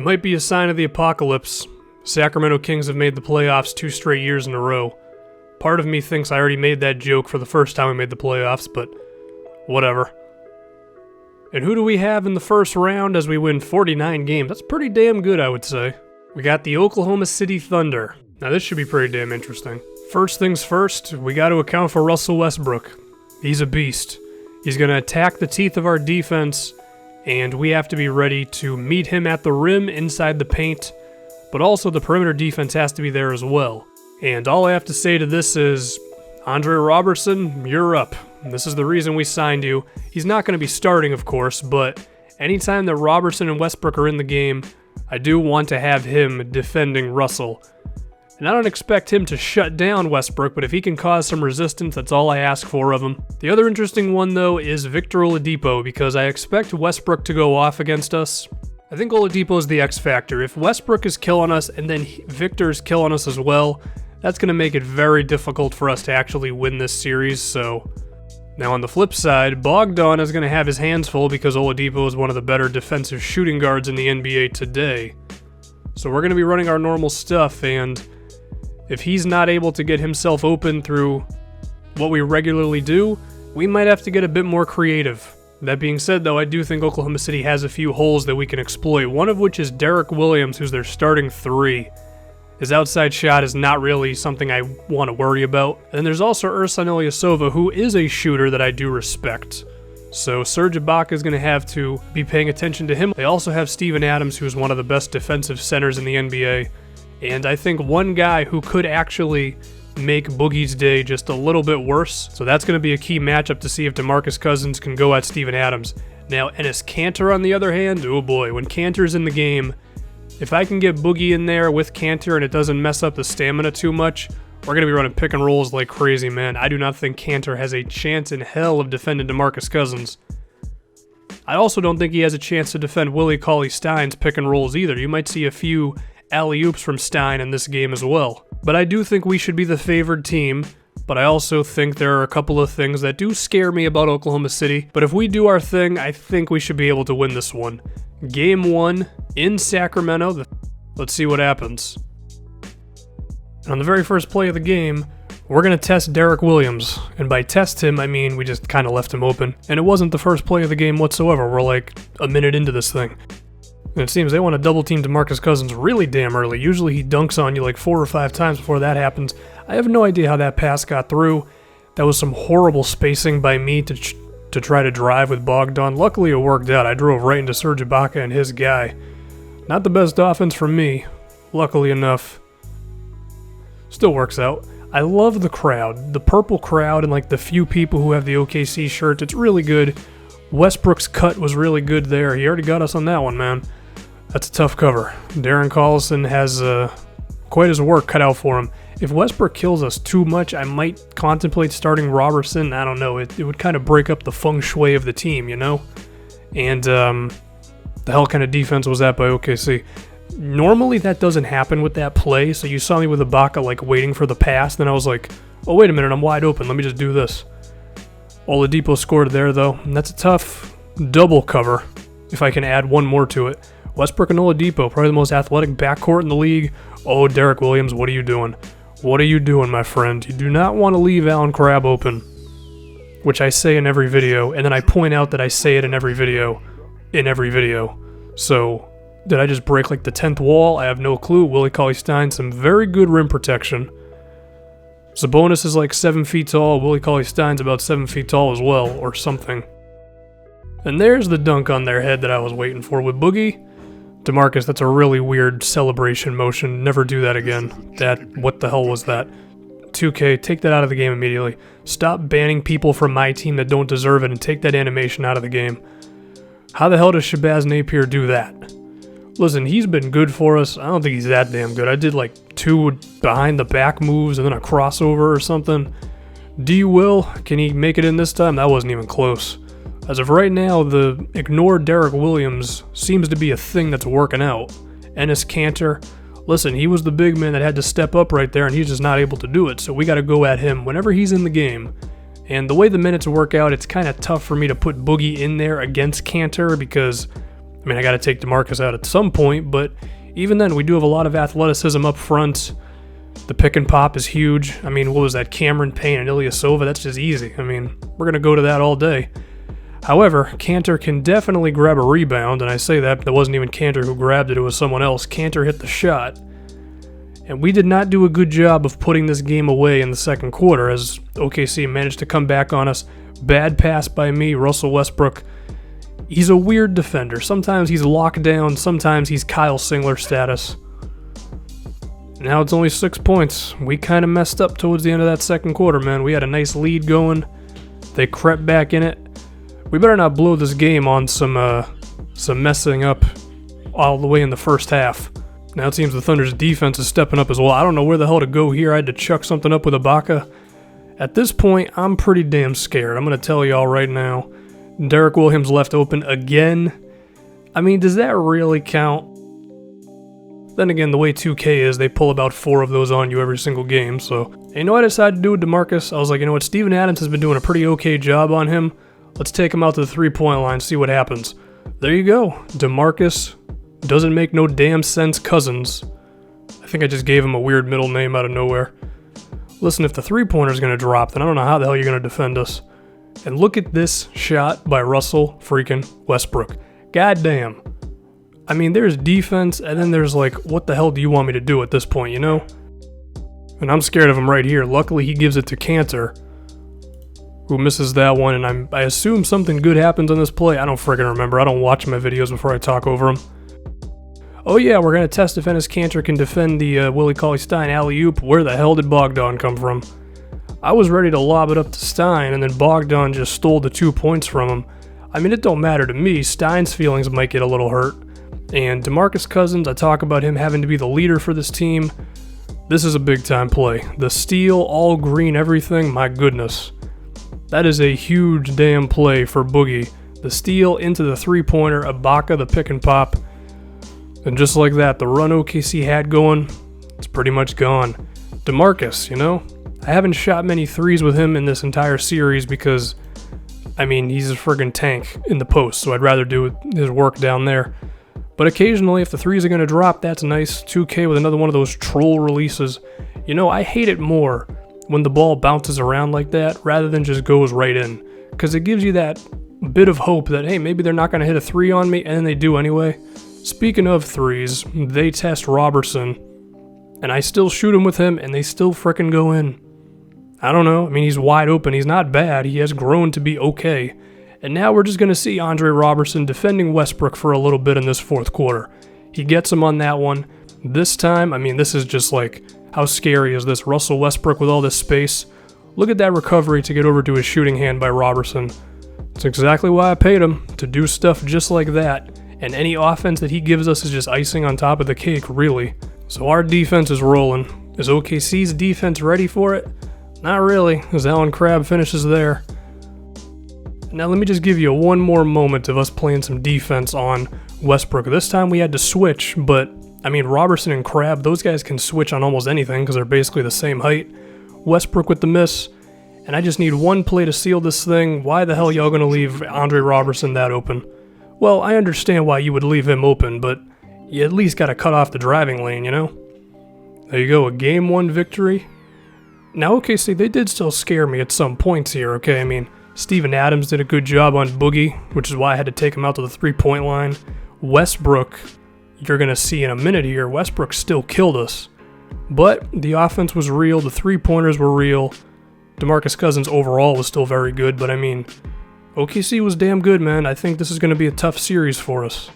It might be a sign of the apocalypse. Sacramento Kings have made the playoffs 2 straight years in a row. Part of me thinks I already made that joke for the first time we made the playoffs, but whatever. And who do we have in the first round as we win 49 games? That's pretty damn good, I would say. We got the Oklahoma City Thunder. Now this should be pretty damn interesting. First things first, we got to account for Russell Westbrook. He's a beast. He's going to attack the teeth of our defense, and we have to be ready to meet him at the rim inside the paint, but also the perimeter defense has to be there as well. And all I have to say to this is, Andre Robertson, you're up. This is the reason we signed you. He's not going to be starting, of course, but anytime that Robertson and Westbrook are in the game, I do want to have him defending Russell. And I don't expect him to shut down Westbrook, but if he can cause some resistance, that's all I ask for of him. The other interesting one, though, is Victor Oladipo, because I expect Westbrook to go off against us. I think Oladipo is the X factor. If Westbrook is killing us and then Victor's killing us as well, that's going to make it very difficult for us to actually win this series, so... Now on the flip side, Bogdan is going to have his hands full because Oladipo is one of the better defensive shooting guards in the NBA today. So we're going to be running our normal stuff, and if he's not able to get himself open through what we regularly do, we might have to get a bit more creative. That being said, though, I do think Oklahoma City has a few holes that we can exploit, one of which is Derek Williams, who's their starting 3. His outside shot is not really something I want to worry about. And there's also Ersan Ilyasova, who is a shooter that I do respect. So Serge Ibaka is going to have to be paying attention to him. They also have Steven Adams, who is one of the best defensive centers in the NBA. And I think one guy who could actually make Boogie's day just a little bit worse. So that's going to be a key matchup to see if DeMarcus Cousins can go at Steven Adams. Now, Enes Kanter, on the other hand, oh boy, when Kanter's in the game, if I can get Boogie in there with Kanter and it doesn't mess up the stamina too much, we're going to be running pick and rolls like crazy, man. I do not think Kanter has a chance in hell of defending DeMarcus Cousins. I also don't think he has a chance to defend Willie Cauley-Stein's pick and rolls either. You might see a few alley-oops from Stein in this game as well. But I do think we should be the favored team, but I also think there are a couple of things that do scare me about Oklahoma City. But if we do our thing, I think we should be able to win this one. Game 1 in Sacramento. Let's see what happens. And on the very first play of the game, we're going to test Derek Williams. And by test him, I mean we just kind of left him open. And it wasn't the first play of the game whatsoever. We're like a minute into this thing. And it seems they want to double team DeMarcus Cousins really damn early. Usually he dunks on you like 4 or 5 times before that happens. I have no idea how that pass got through. That was some horrible spacing by me to try to drive with Bogdan. Luckily it worked out. I drove right into Serge Ibaka and his guy. Not the best offense from me, luckily enough. Still works out. I love the crowd. The purple crowd and like the few people who have the OKC shirt. It's really good. Westbrook's cut was really good there. He already got us on that one, man. That's a tough cover. Darren Collison has quite his work cut out for him. If Westbrook kills us too much, I might contemplate starting Robertson. I don't know. It would kind of break up the feng shui of the team, you know? And the hell kind of defense was that by OKC? Normally that doesn't happen with that play, so you saw me with Ibaka like waiting for the pass, then I was like, oh wait a minute, I'm wide open, let me just do this. Oladipo scored there though, and that's a tough double cover, if I can add one more to it. Westbrook and Oladipo, probably the most athletic backcourt in the league. Oh, Derek Williams, what are you doing? What are you doing, my friend? You do not want to leave Allen Crabbe open, which I say in every video, and then I point out that I say it in every video. So, did I just break like the 10th wall? I have no clue. Willie Cauley-Stein, some very good rim protection. Sabonis is like 7 feet tall. Willie Cauley-Stein's about 7 feet tall as well, or something. And there's the dunk on their head that I was waiting for with Boogie. DeMarcus, that's a really weird celebration motion. Never do that again. What the hell was that? 2K, take that out of the game immediately. Stop banning people from my team that don't deserve it and take that animation out of the game. How the hell does Shabazz Napier do that? Listen, he's been good for us. I don't think he's that damn good. I did like 2 behind the back moves and then a crossover or something. D. Will, can he make it in this time? That wasn't even close. As of right now, the ignore Derek Williams seems to be a thing that's working out. Enes Kanter, listen, he was the big man that had to step up right there and he's just not able to do it, so we got to go at him whenever he's in the game. And the way the minutes work out, it's kind of tough for me to put Boogie in there against Kanter because I mean, I got to take DeMarcus out at some point, but even then, we do have a lot of athleticism up front. The pick and pop is huge. I mean, what was that? Cameron Payne and Ilyasova? That's just easy. I mean, we're going to go to that all day. However, Cantor can definitely grab a rebound, and I say that, but it wasn't even Cantor who grabbed it, it was someone else. Cantor hit the shot. And we did not do a good job of putting this game away in the second quarter, as OKC managed to come back on us. Bad pass by me, Russell Westbrook. He's a weird defender. Sometimes he's locked down, sometimes he's Kyle Singler status. Now it's only 6 points. We kind of messed up towards the end of that second quarter, man. We had a nice lead going. They crept back in it. We better not blow this game on some messing up all the way in the first half. Now it seems the Thunder's defense is stepping up as well. I don't know where the hell to go here. I had to chuck something up with Ibaka. At this point, I'm pretty damn scared. I'm going to tell y'all right now. Derek Williams left open again. I mean, does that really count? Then again, the way 2K is, they pull about 4 of those on you every single game. So, you know what I decided to do with DeMarcus? I was like, you know what, Steven Adams has been doing a pretty okay job on him. Let's take him out to the 3-point line, see what happens. There you go. DeMarcus doesn't make no damn sense Cousins. I think I just gave him a weird middle name out of nowhere. Listen, if the 3-pointer's going to drop, then I don't know how the hell you're going to defend us. And look at this shot by Russell freaking Westbrook. God damn. I mean, there's defense, and then there's like, what the hell do you want me to do at this point, you know? And I'm scared of him right here. Luckily, he gives it to Cantor, who misses that one, and I assume something good happens on this play. I don't friggin' remember. I don't watch my videos before I talk over them. Oh yeah, we're going to test if Enes Kanter can defend the Willie Cauley-Stein alley-oop. Where the hell did Bogdan come from? I was ready to lob it up to Stein, and then Bogdan just stole the 2 points from him. I mean, it don't matter to me. Stein's feelings might get a little hurt. And DeMarcus Cousins, I talk about him having to be the leader for this team. This is a big-time play. The steal, all green, everything, my goodness. That is a huge damn play for Boogie. The steal into the 3-pointer, Ibaka the pick and pop. And just like that, the run OKC had going, it's pretty much gone. DeMarcus, you know? I haven't shot many threes with him in this entire series because, I mean, he's a friggin' tank in the post, so I'd rather do his work down there. But occasionally, if the threes are going to drop, that's nice. 2K with another one of those troll releases. You know, I hate it more when the ball bounces around like that rather than just goes right in. Because it gives you that bit of hope that, hey, maybe they're not going to hit a 3 on me, and then they do anyway. Speaking of threes, they test Robertson, and I still shoot him with him, and they still frickin' go in. I don't know. I mean, he's wide open. He's not bad. He has grown to be okay. And now we're just going to see Andre Robertson defending Westbrook for a little bit in this fourth quarter. He gets him on that one. This time, I mean, this is just like, how scary is this? Russell Westbrook with all this space. Look at that recovery to get over to his shooting hand by Robertson. It's exactly why I paid him, to do stuff just like that. And any offense that he gives us is just icing on top of the cake, really. So our defense is rolling. Is OKC's defense ready for it? Not really, as Allen Crabbe finishes there. Now let me just give you one more moment of us playing some defense on Westbrook. This time we had to switch, but I mean, Robertson and Crabbe, those guys can switch on almost anything because they're basically the same height. Westbrook with the miss, and I just need one play to seal this thing. Why the hell y'all gonna leave Andre Robertson that open? Well, I understand why you would leave him open, but you at least gotta cut off the driving lane, you know? There you go, a Game 1 victory. Now, okay, see, they did still scare me at some points here, okay? I mean, Steven Adams did a good job on Boogie, which is why I had to take him out to the 3-point line. Westbrook, you're going to see in a minute here, Westbrook still killed us. But the offense was real, the 3-pointers were real. DeMarcus Cousins overall was still very good, but I mean, OKC was damn good, man. I think this is going to be a tough series for us.